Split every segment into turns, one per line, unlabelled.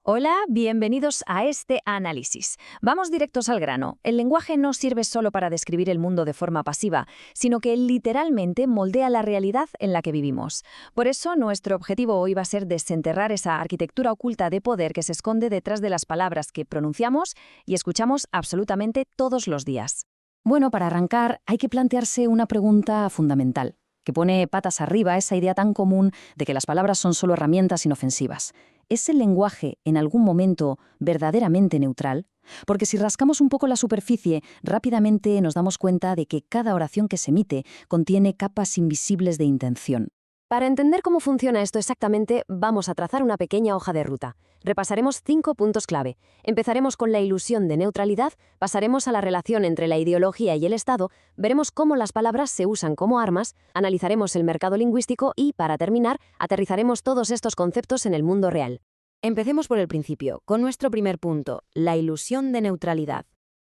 Hola, bienvenidos a este análisis. Vamos directos al grano. El lenguaje no sirve solo para describir el mundo de forma pasiva, sino que literalmente moldea la realidad en la que vivimos. Por eso, nuestro objetivo hoy va a ser desenterrar esa arquitectura oculta de poder que se esconde detrás de las palabras que pronunciamos y escuchamos absolutamente todos los días. Bueno, para arrancar, hay que plantearse una pregunta fundamental, que pone patas arriba esa idea tan común de que las palabras son solo herramientas inofensivas. ¿Es el lenguaje en algún momento verdaderamente neutral? Porque si rascamos un poco la superficie, rápidamente nos damos cuenta de que cada oración que se emite contiene capas invisibles de intención.
Para entender cómo funciona esto exactamente, vamos a trazar una pequeña hoja de ruta. Repasaremos 5 puntos clave. Empezaremos con la ilusión de neutralidad, pasaremos a la relación entre la ideología y el Estado, veremos cómo las palabras se usan como armas, analizaremos el mercado lingüístico y, para terminar, aterrizaremos todos estos conceptos en el mundo real. Empecemos por el principio, con nuestro primer punto, la ilusión de neutralidad.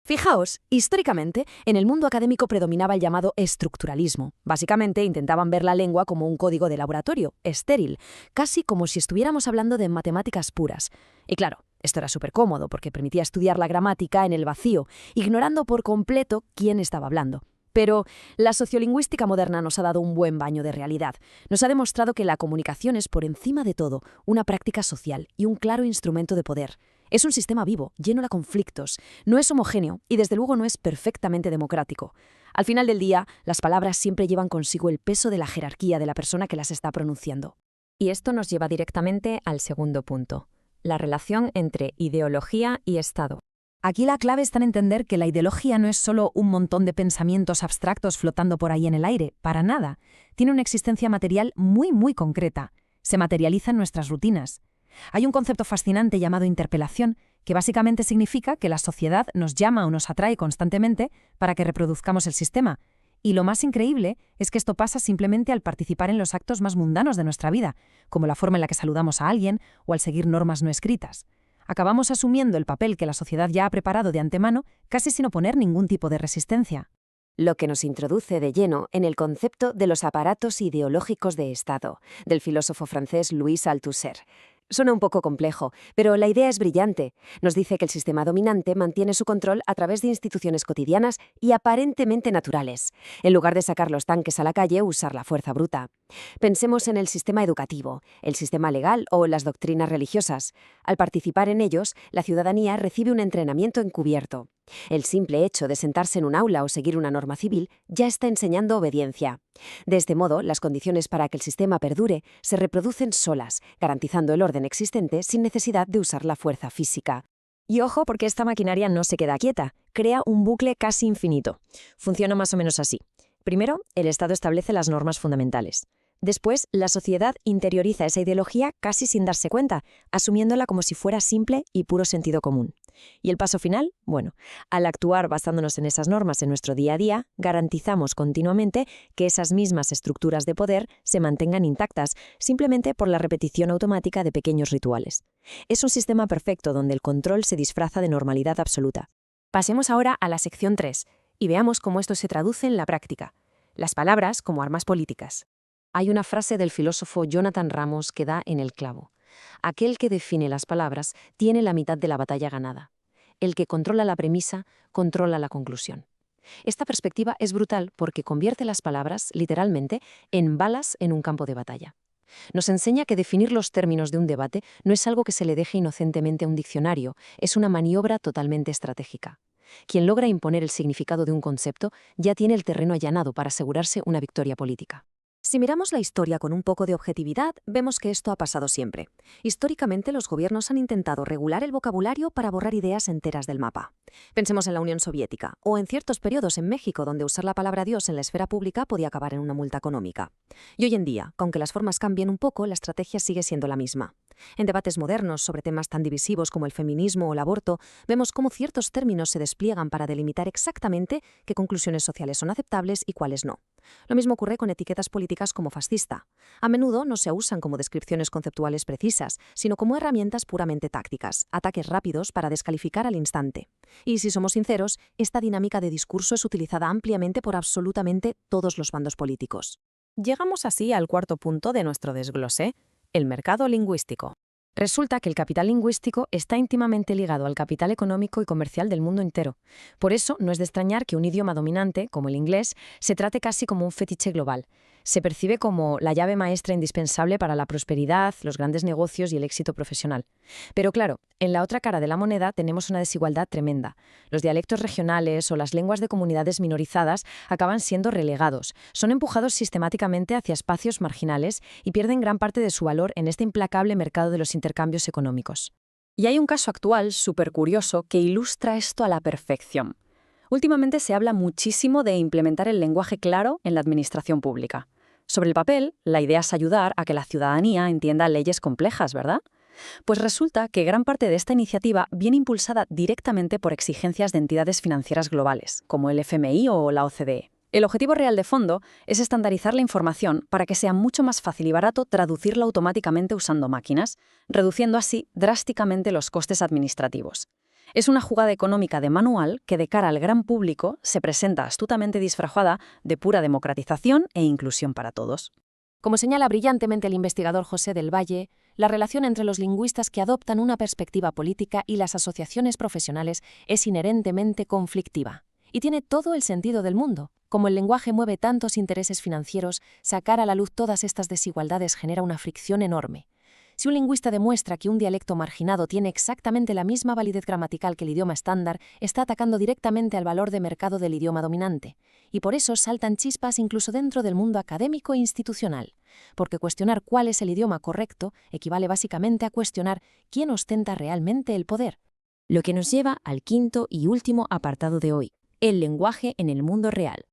Fijaos, históricamente, en el mundo académico predominaba el llamado estructuralismo. Básicamente intentaban ver la lengua como un código de laboratorio, estéril, casi como si estuviéramos hablando de matemáticas puras. Y claro, esto era súper cómodo porque permitía estudiar la gramática en el vacío, ignorando por completo quién estaba hablando. Pero la sociolingüística moderna nos ha dado un buen baño de realidad. Nos ha demostrado que la comunicación es, por encima de todo, una práctica social y un claro instrumento de poder. Es un sistema vivo, lleno de conflictos, no es homogéneo y desde luego no es perfectamente democrático. Al final del día, las palabras siempre llevan consigo el peso de la jerarquía de la persona que las está pronunciando.
Y esto nos lleva directamente al segundo punto, la relación entre ideología y Estado.
Aquí la clave está en entender que la ideología no es solo un montón de pensamientos abstractos flotando por ahí en el aire, para nada. Tiene una existencia material muy concreta. Se materializa en nuestras rutinas. Hay un concepto fascinante llamado interpelación, que básicamente significa que la sociedad nos llama o nos atrae constantemente para que reproduzcamos el sistema. Y lo más increíble es que esto pasa simplemente al participar en los actos más mundanos de nuestra vida, como la forma en la que saludamos a alguien o al seguir normas no escritas. Acabamos asumiendo el papel que la sociedad ya ha preparado de antemano, casi sin oponer ningún tipo de resistencia.
Lo que nos introduce de lleno en el concepto de los aparatos ideológicos de Estado, del filósofo francés Louis Althusser. Suena un poco complejo, pero la idea es brillante. Nos dice que el sistema dominante mantiene su control a través de instituciones cotidianas y aparentemente naturales, en lugar de sacar los tanques a la calle o usar la fuerza bruta. Pensemos en el sistema educativo, el sistema legal o las doctrinas religiosas. Al participar en ellos, la ciudadanía recibe un entrenamiento encubierto. El simple hecho de sentarse en un aula o seguir una norma civil ya está enseñando obediencia. De este modo, las condiciones para que el sistema perdure se reproducen solas, garantizando el orden existente sin necesidad de usar la fuerza física.
Y ojo, porque esta maquinaria no se queda quieta, crea un bucle casi infinito. Funciona más o menos así. Primero, el Estado establece las normas fundamentales. Después, la sociedad interioriza esa ideología casi sin darse cuenta, asumiéndola como si fuera simple y puro sentido común. Y el paso final, bueno, al actuar basándonos en esas normas en nuestro día a día, garantizamos continuamente que esas mismas estructuras de poder se mantengan intactas, simplemente por la repetición automática de pequeños rituales. Es un sistema perfecto donde el control se disfraza de normalidad absoluta.
Pasemos ahora a la sección 3 y veamos cómo esto se traduce en la práctica. Las palabras como armas políticas.
Hay una frase del filósofo Jonathan Ramos que da en el clavo. Aquel que define las palabras tiene la mitad de la batalla ganada. El que controla la premisa, controla la conclusión. Esta perspectiva es brutal porque convierte las palabras, literalmente, en balas en un campo de batalla. Nos enseña que definir los términos de un debate no es algo que se le deje inocentemente a un diccionario, es una maniobra totalmente estratégica. Quien logra imponer el significado de un concepto ya tiene el terreno allanado para asegurarse una victoria política.
Si miramos la historia con un poco de objetividad, vemos que esto ha pasado siempre. Históricamente, los gobiernos han intentado regular el vocabulario para borrar ideas enteras del mapa. Pensemos en la Unión Soviética, o en ciertos periodos en México, donde usar la palabra Dios en la esfera pública podía acabar en una multa económica. Y hoy en día, aunque las formas cambien un poco, la estrategia sigue siendo la misma. En debates modernos sobre temas tan divisivos como el feminismo o el aborto, vemos cómo ciertos términos se despliegan para delimitar exactamente qué conclusiones sociales son aceptables y cuáles no. Lo mismo ocurre con etiquetas políticas como fascista. A menudo no se usan como descripciones conceptuales precisas, sino como herramientas puramente tácticas, ataques rápidos para descalificar al instante. Y si somos sinceros, esta dinámica de discurso es utilizada ampliamente por absolutamente todos los bandos políticos.
Llegamos así al cuarto punto de nuestro desglose, el mercado lingüístico.
Resulta que el capital lingüístico está íntimamente ligado al capital económico y comercial del mundo entero. Por eso, no es de extrañar que un idioma dominante, como el inglés, se trate casi como un fetiche global. Se percibe como la llave maestra indispensable para la prosperidad, los grandes negocios y el éxito profesional. Pero claro, en la otra cara de la moneda tenemos una desigualdad tremenda. Los dialectos regionales o las lenguas de comunidades minorizadas acaban siendo relegados, son empujados sistemáticamente hacia espacios marginales y pierden gran parte de su valor en este implacable mercado de los intercambios económicos.
Y hay un caso actual súper curioso que ilustra esto a la perfección. Últimamente se habla muchísimo de implementar el lenguaje claro en la administración pública. Sobre el papel, la idea es ayudar a que la ciudadanía entienda leyes complejas, ¿verdad? Pues resulta que gran parte de esta iniciativa viene impulsada directamente por exigencias de entidades financieras globales, como el FMI o la OCDE. El objetivo real de fondo es estandarizar la información para que sea mucho más fácil y barato traducirla automáticamente usando máquinas, reduciendo así drásticamente los costes administrativos. Es una jugada económica de manual que de cara al gran público se presenta astutamente disfrazada de pura democratización e inclusión para todos.
Como señala brillantemente el investigador José del Valle, la relación entre los lingüistas que adoptan una perspectiva política y las asociaciones profesionales es inherentemente conflictiva. Y tiene todo el sentido del mundo. Como el lenguaje mueve tantos intereses financieros, sacar a la luz todas estas desigualdades genera una fricción enorme. Si un lingüista demuestra que un dialecto marginado tiene exactamente la misma validez gramatical que el idioma estándar, está atacando directamente al valor de mercado del idioma dominante. Y por eso saltan chispas incluso dentro del mundo académico e institucional. Porque cuestionar cuál es el idioma correcto equivale básicamente a cuestionar quién ostenta realmente el poder.
Lo que nos lleva al quinto y último apartado de hoy, el lenguaje en el mundo real.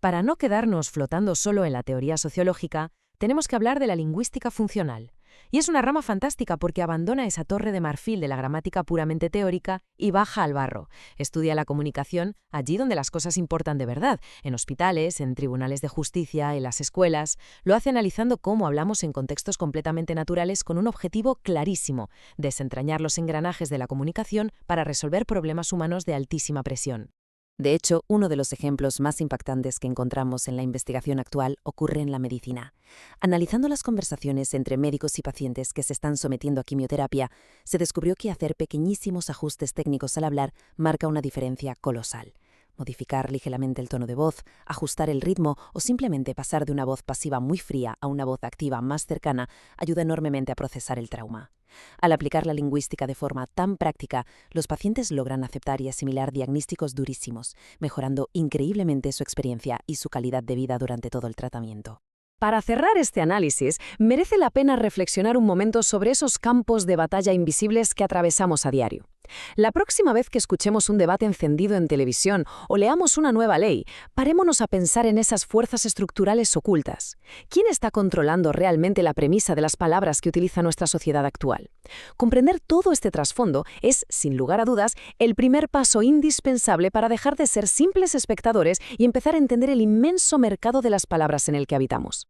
Para no quedarnos flotando solo en la teoría sociológica, tenemos que hablar de la lingüística funcional. Y es una rama fantástica porque abandona esa torre de marfil de la gramática puramente teórica y baja al barro. Estudia la comunicación allí donde las cosas importan de verdad, en hospitales, en tribunales de justicia, en las escuelas. Lo hace analizando cómo hablamos en contextos completamente naturales con un objetivo clarísimo: desentrañar los engranajes de la comunicación para resolver problemas humanos de altísima presión.
De hecho, uno de los ejemplos más impactantes que encontramos en la investigación actual ocurre en la medicina. Analizando las conversaciones entre médicos y pacientes que se están sometiendo a quimioterapia, se descubrió que hacer pequeñísimos ajustes técnicos al hablar marca una diferencia colosal. Modificar ligeramente el tono de voz, ajustar el ritmo o simplemente pasar de una voz pasiva muy fría a una voz activa más cercana ayuda enormemente a procesar el trauma. Al aplicar la lingüística de forma tan práctica, los pacientes logran aceptar y asimilar diagnósticos durísimos, mejorando increíblemente su experiencia y su calidad de vida durante todo el tratamiento.
Para cerrar este análisis, merece la pena reflexionar un momento sobre esos campos de batalla invisibles que atravesamos a diario. La próxima vez que escuchemos un debate encendido en televisión o leamos una nueva ley, parémonos a pensar en esas fuerzas estructurales ocultas. ¿Quién está controlando realmente la premisa de las palabras que utiliza nuestra sociedad actual? Comprender todo este trasfondo es, sin lugar a dudas, el primer paso indispensable para dejar de ser simples espectadores y empezar a entender el inmenso mercado de las palabras en el que habitamos.